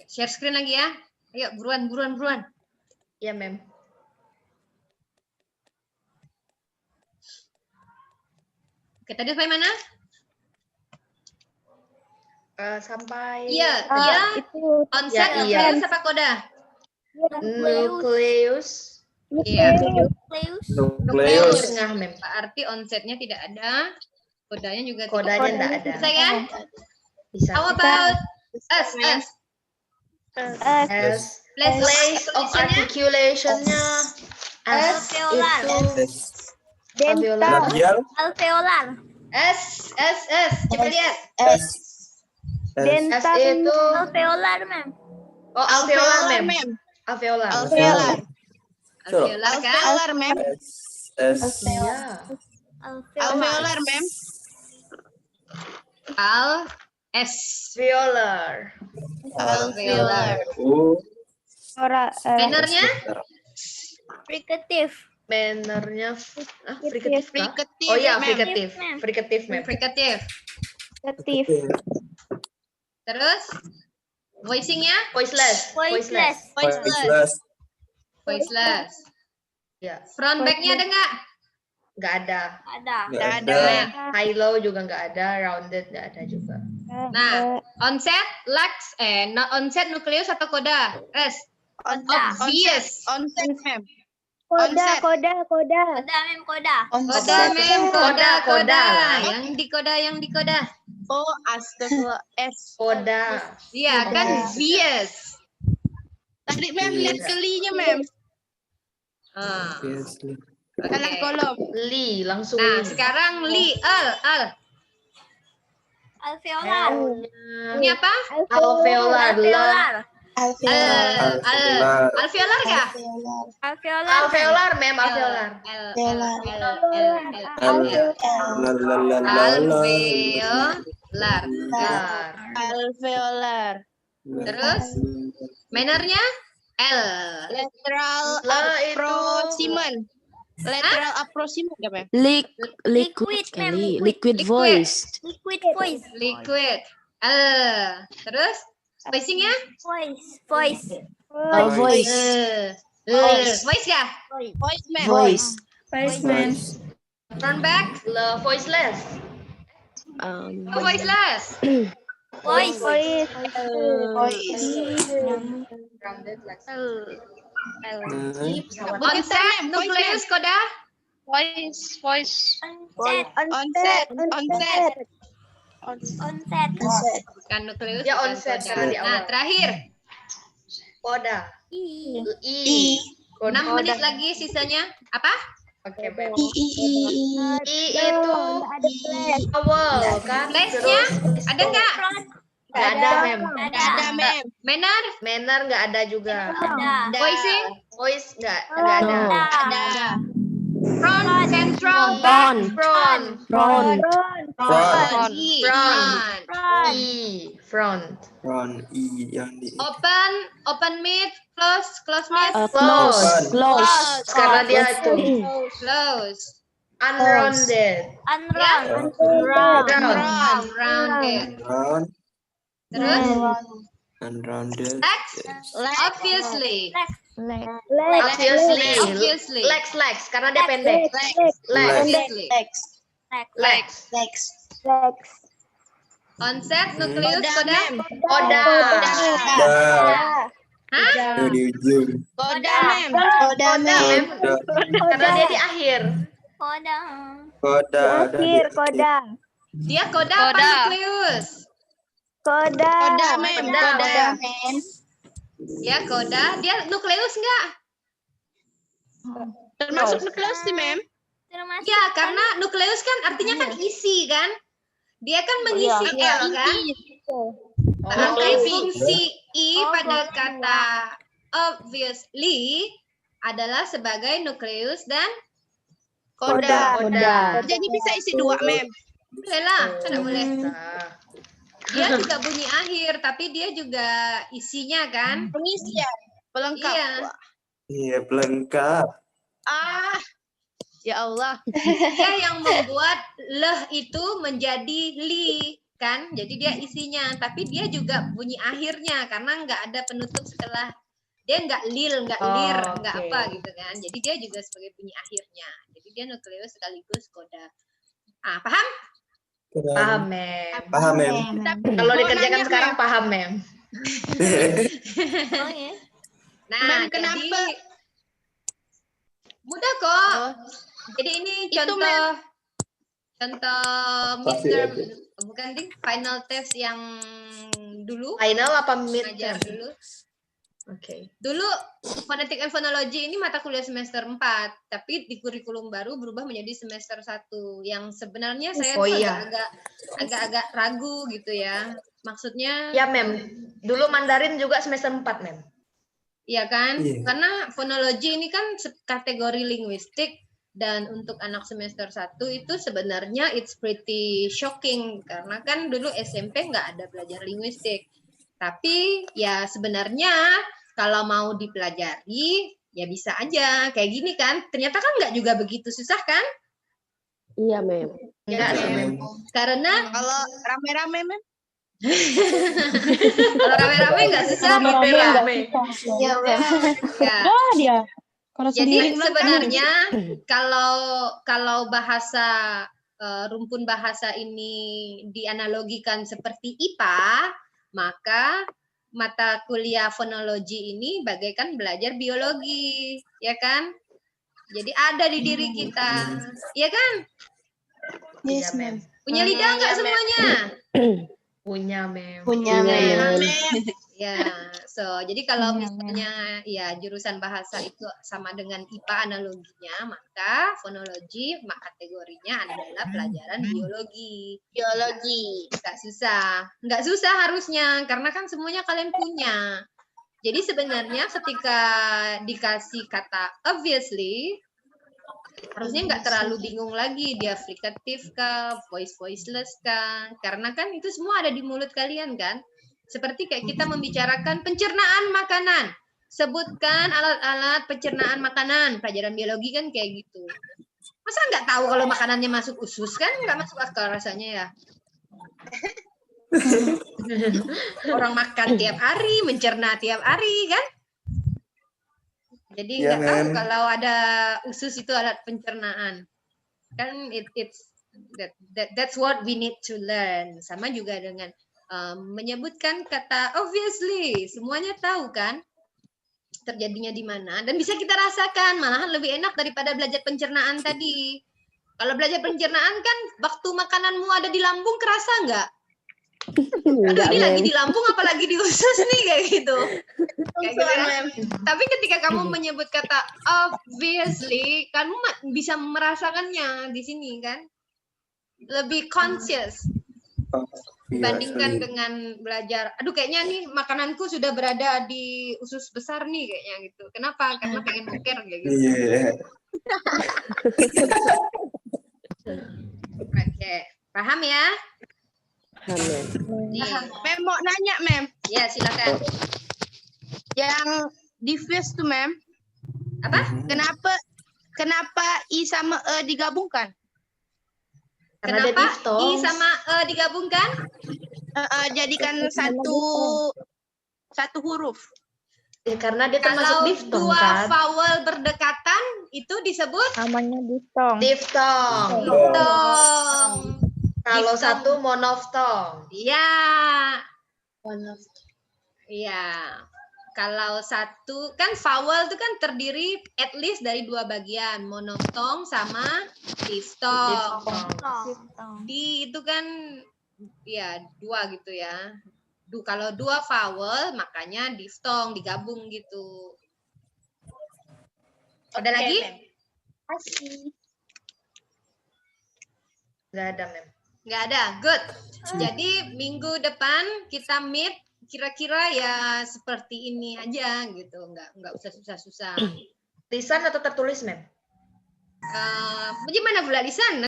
Share screen lagi ya. Ayo, buruan. Ya, Mem. Oke, tadi sampai mana? Sampai Iya. Itu Onset, Ya, iya. nukleus apa koda? nukleus. Iya. Nukleus. Tengah, Mem. Berarti onsetnya tidak ada. Kodanya juga tidak Kodanya enggak ada. Bisa kan? Bisa. How about S? S. Place of articulationnya. S Alveolar. itu dental. Labial. Alveolar. S. Coba lihat. S. S Dental. itu Alveolar, Mem. alveolar, Mem. Alveolar. Alveolar. Alveolar kan? Alveolar, Mem. S. Iya. Alveolar, Mem. S. Alveolar. Alveolar. U. Mannernya? Fricative. Mannernya frikatif kah? Frikatif, Oh iya, Mem. frikatif. Mem. Frikatif, Mem. Frikatif. Kreatif. Terus? Voicingnya? Voiceless. Voiceless. Voiceless. Voiceless. Ya, Front back-nya ada nggak? nggak ada. Ada. Nggak ada. ada. High low juga nggak ada, rounded nggak ada juga. Nah, onset, onset nukleus atau koda? S. Obvious. Onset, Mem. Koda. Koda, Mem. Koda. Koda, Mem. Koda. Koda. Yang di koda. Oh, astagfirullah. S. Koda. Iya, kan obvious. Tadi, Mem, lihat kelinya, Mem. Ah, Obviously. Dalam oke. kolom. Li, langsung Nah, li. sekarang al. Alveolar. Ini apa? Alveolar. Alveolar. Alveolar kah? Alveolar. Alveolar, Mem. Alveolar. Alveolar. Alveolar. Terus? Mannernya? L. Lateral Lah, itu. approximant. Lateral approximant, Mem. Liquid, Mem. Liquid Voice. Liquid voice. Liquid. Terus? Spacingnya? Voice. Voice. Voice kah? Voice, Mem. Voice. Voice. Front back? Voiceless. Voiceless. Voice. Rounded like Onset, nukleus, koda? Voice. Onset. Onset. Kan nukleus. Ya, bukan onset, koda. karena di awal. Nah, terakhir. Koda. I. I. 6 menit lagi sisanya. Apa? Oke, Mem. I. I itu vowel kan? Flashnya? Ada nggak? Nggak ada, Mem. Ada, Mem. Manner? Manner nggak ada juga. Ada. Voicing? Voice nggak ada. Ada. Front, central, Front. Front. Front. front. Front. I. Front. Front. I yang di. Open mid, close mid, Close. Close. Karena dia itu close. unrounded. Unround. Rounded. Round. Terus? Unrounded. Legs? Obviously. Obviously. Legs. Karena dia pendek. Legs. Obviously. Legs. Onset, nukleus, koda? Koda. Hah? Itu di ujung. Koda, Mem. Koda, Mem. Karena dia di akhir. Koda. Koda. Koda. Dia koda apa nukleus? Koda. Koda, Mem. Koda. Ya koda. Dia nukleus nggak? Termasuk nukleus sih, Mem. Termasuk. Ya, karena nukleus kan artinya kan isi kan? Dia kan mengisi L kan? Berarti fungsi I pada kata obviously adalah sebagai nukleus dan Koda. Koda. Jadi bisa isi 2, Mem. boleh lah, kan boleh. Nah, Dia juga bunyi akhir, tapi dia juga isinya kan? Pengisian. Pelengkap. Iya. Iya, pelengkap. Ya Allah. Dia yang membuat leh itu menjadi li. kan? Jadi dia isinya, tapi dia juga bunyi akhirnya karena nggak ada penutup setelah. Dia nggak lil, nggak lir, nggak Oke. apa gitu kan. Jadi dia juga sebagai bunyi akhirnya. Jadi dia nukleus sekaligus koda. Ah, paham? Paham, Mem. Paham, Mem. Kalau Mau dikerjakan nanya, sekarang paham, Mem. Oh ya. Nah, Mem, jadi kenapa? mudah kok. Oh, Jadi ini Itu, contoh Pasti midterm, ada. bukan ding, final test yang dulu, Final apa ngajar midterm? dulu. Oke. Dulu fonetik and fonologi ini mata kuliah semester 4, tapi di kurikulum baru berubah menjadi semester 1 yang sebenarnya saya Oh, tuh iya. agak ragu gitu ya. Maksudnya Ya, Mem. Dulu Mandarin juga semester 4, Mem. iya kan? Iya. Karena fonologi ini kan kategori linguistik dan untuk anak semester 1 itu sebenarnya it's pretty shocking karena kan dulu SMP nggak ada belajar linguistik. Tapi ya sebenarnya kalau mau dipelajari ya bisa aja kayak gini kan. Ternyata kan nggak juga begitu susah kan? Iya, Mem. Enggak Ya, sih, Mem. karena kalau rame-rame, Mem? kalau rame-rame nggak susah. Rame. Iya, Mem. Ya. dia. Kalau Jadi sebenarnya kalau bahasa rumpun bahasa ini dianalogikan seperti IPA, maka mata kuliah fonologi ini bagaikan belajar biologi, ya kan? Jadi ada di diri kita, ya kan? Iya, Mem. Punya lidah nggak semuanya? Punya, Mem. Punya, Mem. Ya, jadi kalau Iya, misalnya ya jurusan bahasa itu sama dengan IPA analoginya, maka fonologi kategorinya adalah pelajaran biologi. Biologi. Nggak susah harusnya, karena kan semuanya kalian punya. Jadi sebenarnya ketika dikasih kata obviously, harusnya nggak terlalu bingung lagi dia frikatif kah, voiceless kah, karena kan itu semua ada di mulut kalian kan. Seperti kayak kita membicarakan pencernaan makanan. Sebutkan alat-alat pencernaan makanan. Pelajaran biologi kan kayak gitu. Masa nggak tahu kalau makanannya masuk usus kan? Nggak masuk akal rasanya ya. Orang makan tiap hari, mencerna tiap hari kan? Jadi Ya, nggak tahu Mem. kalau ada usus itu alat pencernaan. Kan that's what we need to learn. Sama juga dengan menyebutkan kata obviously, semuanya tahu kan terjadinya di mana dan bisa kita rasakan, malahan lebih enak daripada belajar pencernaan tadi. Kalau belajar pencernaan kan waktu makananmu ada di lambung kerasa nggak? Aduh, ini lagi di lambung apalagi di usus nih kayak gitu. Kayak gitu kan? Tapi ketika kamu menyebut kata obviously, kamu bisa merasakannya di sini kan? Lebih conscious. Dibandingkan dengan belajar, aduh kayaknya nih makananku sudah berada di usus besar nih kayaknya gitu. Kenapa? Karena pengen boker kayak gitu. Iya. Oke, paham ya? Nih, Mem mau nanya, Mem. ya silakan. Yang diffuse tuh, Mem. Apa? Kenapa I sama E digabungkan? Karena dia Kenapa diftong. I sama E digabungkan? Jadikan satu huruf. Ya, karena dia termasuk Kalau diftong, dua kan? vowel berdekatan itu disebut Namanya diftong. Diftong. diftong. Kalau Diftong. satu monoftong. Iya. Iya. Kalau satu kan vowel itu kan terdiri at least dari dua bagian, monoftong sama diftong. Di itu kan ya dua gitu ya. Kalau dua vowel makanya diftong digabung gitu. Ada lagi? Nggak ada, Mem. Nggak ada. Good. Jadi minggu depan kita meet kira-kira ya seperti ini aja gitu. Nggak usah susah-susah. Lisan atau tertulis, Mem? Bagaimana pula lisan?